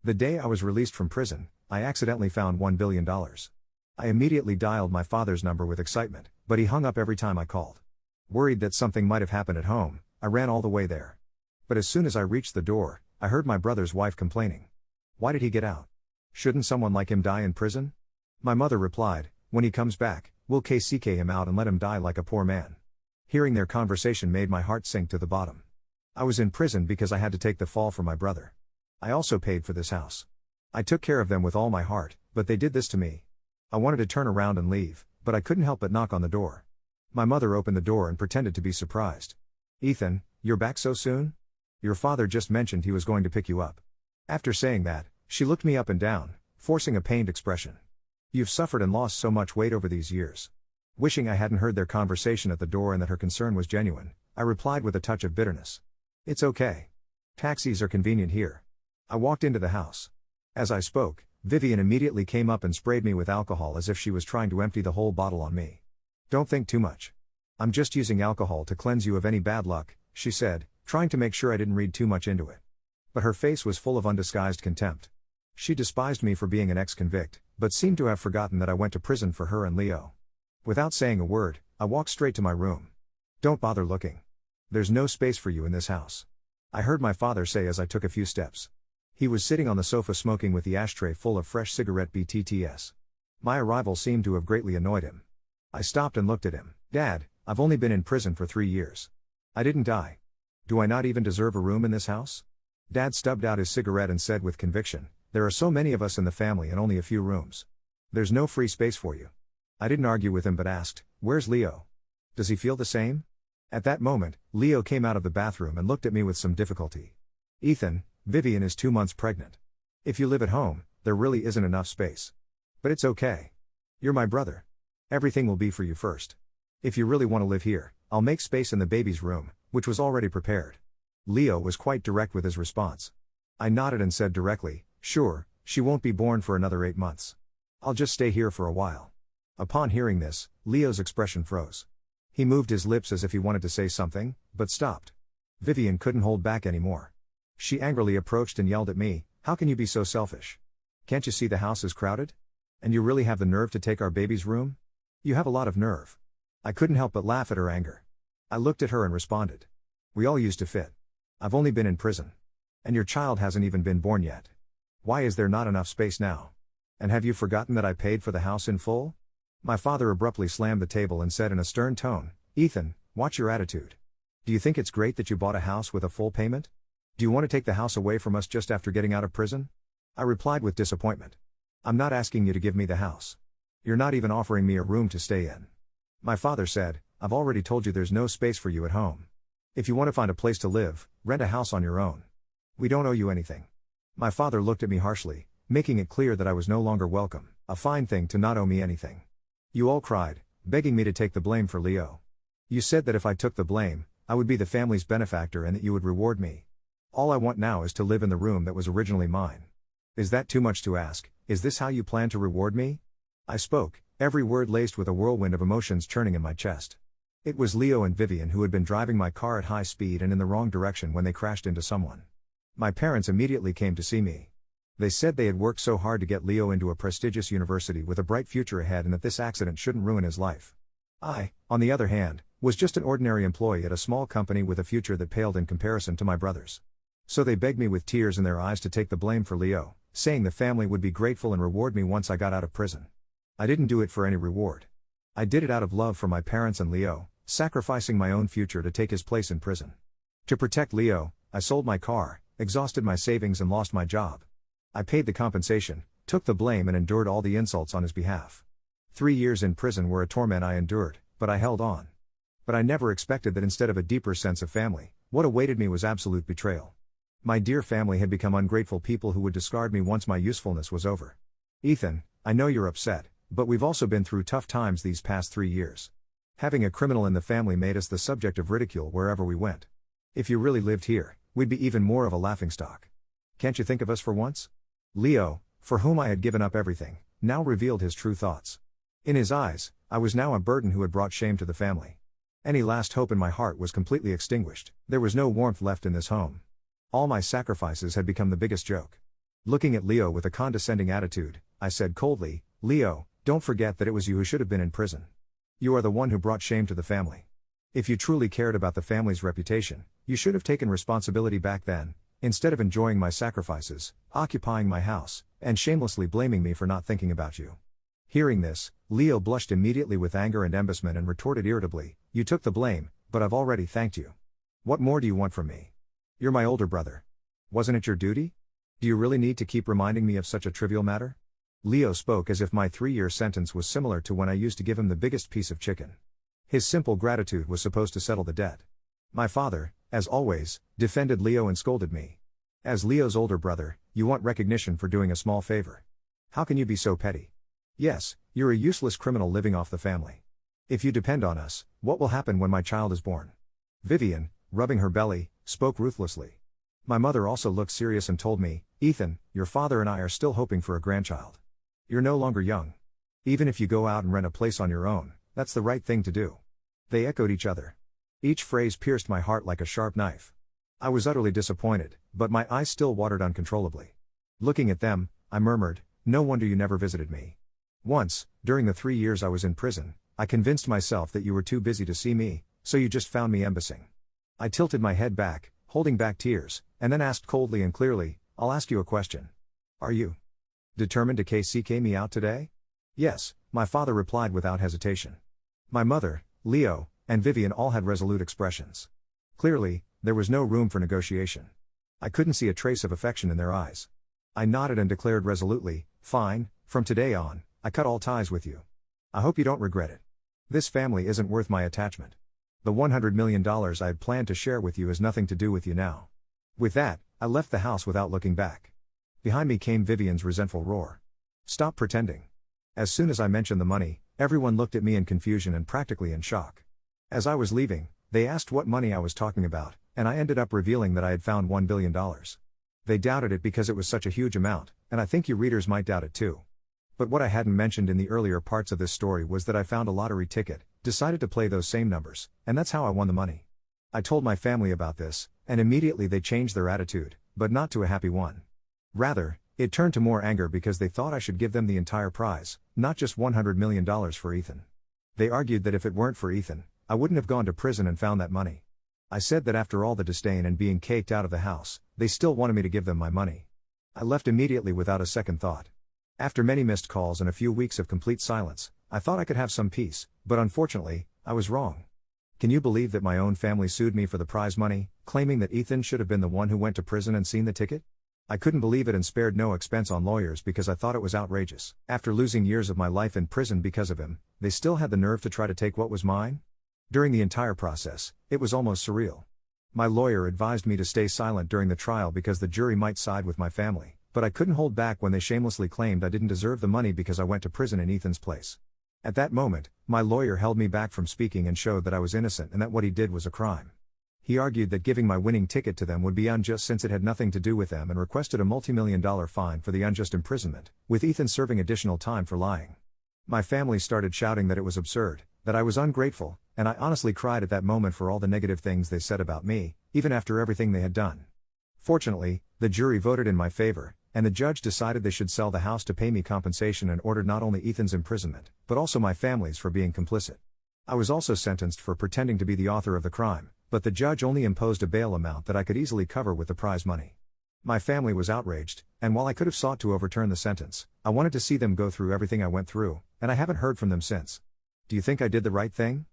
The day I was released from prison, I accidentally found $1 billion. I immediately dialed my father's number with excitement, but he hung up every time I called. Worried that something might have happened at home, I ran all the way there. But as soon as I reached the door, I heard my brother's wife complaining. Why did he get out? Shouldn't someone like him die in prison? My mother replied, when he comes back, we'll KCK him out and let him die like a poor man. Hearing their conversation made my heart sink to the bottom. I was in prison because I had to take the fall for my brother. I also paid for this house. I took care of them with all my heart, but they did this to me. I wanted to turn around and leave, but I couldn't help but knock on the door. My mother opened the door and pretended to be surprised. Ethan, you're back so soon? Your father just mentioned he was going to pick you up. After saying that, she looked me up and down, forcing a pained expression. You've suffered and lost so much weight over these years. Wishing I hadn't heard their conversation at the door and that her concern was genuine, I replied with a touch of bitterness. It's okay. Taxis are convenient here. I walked into the house. As I spoke, Vivian immediately came up and sprayed me with alcohol as if she was trying to empty the whole bottle on me. Don't think too much. I'm just using alcohol to cleanse you of any bad luck, she said, trying to make sure I didn't read too much into it. But her face was full of undisguised contempt. She despised me for being an ex-convict, but seemed to have forgotten that I went to prison for her and Leo. Without saying a word, I walked straight to my room. Don't bother looking. There's no space for you in this house. I heard my father say as I took a few steps. He was sitting on the sofa smoking with the ashtray full of fresh cigarette BTTs. My arrival seemed to have greatly annoyed him. I stopped and looked at him. Dad, I've only been in prison for 3 years. I didn't die. Do I not even deserve a room in this house? Dad stubbed out his cigarette and said with conviction, there are so many of us in the family and only a few rooms. There's no free space for you. I didn't argue with him but asked, where's Leo? Does he feel the same? At that moment, Leo came out of the bathroom and looked at me with some difficulty. Ethan, Vivian is 2 months pregnant. If you live at home, there really isn't enough space. But it's okay. You're my brother. Everything will be for you first. If you really want to live here, I'll make space in the baby's room, which was already prepared. Leo was quite direct with his response. I nodded and said directly, sure, she won't be born for another 8 months. I'll just stay here for a while. Upon hearing this, Leo's expression froze. He moved his lips as if he wanted to say something, but stopped. Vivian couldn't hold back anymore. She angrily approached and yelled at me, how can you be so selfish? Can't you see the house is crowded? And you really have the nerve to take our baby's room? You have a lot of nerve. I couldn't help but laugh at her anger. I looked at her and responded. We all used to fit. I've only been in prison. And your child hasn't even been born yet. Why is there not enough space now? And have you forgotten that I paid for the house in full? My father abruptly slammed the table and said in a stern tone, Ethan, watch your attitude. Do you think it's great that you bought a house with a full payment? Do you want to take the house away from us just after getting out of prison? I replied with disappointment. I'm not asking you to give me the house. You're not even offering me a room to stay in. My father said, I've already told you there's no space for you at home. If you want to find a place to live, rent a house on your own. We don't owe you anything. My father looked at me harshly, making it clear that I was no longer welcome, a fine thing to not owe me anything. You all cried, begging me to take the blame for Leo. You said that if I took the blame, I would be the family's benefactor and that you would reward me. All I want now is to live in the room that was originally mine. Is that too much to ask? Is this how you plan to reward me? I spoke, every word laced with a whirlwind of emotions churning in my chest. It was Leo and Vivian who had been driving my car at high speed and in the wrong direction when they crashed into someone. My parents immediately came to see me. They said they had worked so hard to get Leo into a prestigious university with a bright future ahead and that this accident shouldn't ruin his life. I, on the other hand, was just an ordinary employee at a small company with a future that paled in comparison to my brother's. So they begged me with tears in their eyes to take the blame for Leo, saying the family would be grateful and reward me once I got out of prison. I didn't do it for any reward. I did it out of love for my parents and Leo, sacrificing my own future to take his place in prison. To protect Leo, I sold my car, exhausted my savings and lost my job. I paid the compensation, took the blame and endured all the insults on his behalf. 3 years in prison were a torment I endured, but I held on. But I never expected that instead of a deeper sense of family, what awaited me was absolute betrayal. My dear family had become ungrateful people who would discard me once my usefulness was over. Ethan, I know you're upset, but we've also been through tough times these past 3 years. Having a criminal in the family made us the subject of ridicule wherever we went. If you really lived here, we'd be even more of a laughingstock. Can't you think of us for once? Leo, for whom I had given up everything, now revealed his true thoughts. In his eyes, I was now a burden who had brought shame to the family. Any last hope in my heart was completely extinguished. There was no warmth left in this home. All my sacrifices had become the biggest joke. Looking at Leo with a condescending attitude, I said coldly, "Leo, don't forget that it was you who should have been in prison. You are the one who brought shame to the family. If you truly cared about the family's reputation, you should have taken responsibility back then, instead of enjoying my sacrifices, occupying my house, and shamelessly blaming me for not thinking about you." Hearing this, Leo blushed immediately with anger and embarrassment and retorted irritably, "You took the blame, but I've already thanked you. What more do you want from me? You're my older brother. Wasn't it your duty? Do you really need to keep reminding me of such a trivial matter?" Leo spoke as if my 3-year sentence was similar to when I used to give him the biggest piece of chicken. His simple gratitude was supposed to settle the debt. My father, as always, defended Leo and scolded me. "As Leo's older brother, you want recognition for doing a small favor. How can you be so petty? Yes, you're a useless criminal living off the family. If you depend on us, what will happen when my child is born?" Vivian, rubbing her belly, spoke ruthlessly. My mother also looked serious and told me, "Ethan, your father and I are still hoping for a grandchild. You're no longer young. Even if you go out and rent a place on your own, that's the right thing to do." They echoed each other. Each phrase pierced my heart like a sharp knife. I was utterly disappointed, but my eyes still watered uncontrollably. Looking at them, I murmured, "No wonder you never visited me. Once, during the 3 years I was in prison, I convinced myself that you were too busy to see me, so you just found me embassing." I tilted my head back, holding back tears, and then asked coldly and clearly, "I'll ask you a question. Are you determined to KCK me out today?" "Yes," my father replied without hesitation. My mother, Leo, and Vivian all had resolute expressions. Clearly, there was no room for negotiation. I couldn't see a trace of affection in their eyes. I nodded and declared resolutely, "Fine, from today on, I cut all ties with you. I hope you don't regret it. This family isn't worth my attachment. The $100 million I had planned to share with you has nothing to do with you now." With that, I left the house without looking back. Behind me came Vivian's resentful roar. "Stop pretending." As soon as I mentioned the money, everyone looked at me in confusion and practically in shock. As I was leaving, they asked what money I was talking about, and I ended up revealing that I had found $1 billion. They doubted it because it was such a huge amount, and I think you readers might doubt it too. But what I hadn't mentioned in the earlier parts of this story was that I found a lottery ticket, decided to play those same numbers, and that's how I won the money. I told my family about this, and immediately they changed their attitude, but not to a happy one. Rather, it turned to more anger because they thought I should give them the entire prize, not just $100 million for Ethan. They argued that if it weren't for Ethan, I wouldn't have gone to prison and found that money. I said that after all the disdain and being caked out of the house, they still wanted me to give them my money. I left immediately without a second thought. After many missed calls and a few weeks of complete silence, I thought I could have some peace, but unfortunately, I was wrong. Can you believe that my own family sued me for the prize money, claiming that Ethan should have been the one who went to prison and seen the ticket? I couldn't believe it and spared no expense on lawyers because I thought it was outrageous. After losing years of my life in prison because of him, they still had the nerve to try to take what was mine? During the entire process, it was almost surreal. My lawyer advised me to stay silent during the trial because the jury might side with my family, but I couldn't hold back when they shamelessly claimed I didn't deserve the money because I went to prison in Ethan's place. At that moment, my lawyer held me back from speaking and showed that I was innocent and that what he did was a crime. He argued that giving my winning ticket to them would be unjust since it had nothing to do with them and requested a multi-million-dollar fine for the unjust imprisonment, with Ethan serving additional time for lying. My family started shouting that it was absurd, that I was ungrateful, and I honestly cried at that moment for all the negative things they said about me, even after everything they had done. Fortunately, the jury voted in my favor, and the judge decided they should sell the house to pay me compensation and ordered not only Ethan's imprisonment, but also my family's for being complicit. I was also sentenced for pretending to be the author of the crime, but the judge only imposed a bail amount that I could easily cover with the prize money. My family was outraged, and while I could have sought to overturn the sentence, I wanted to see them go through everything I went through, and I haven't heard from them since. Do you think I did the right thing?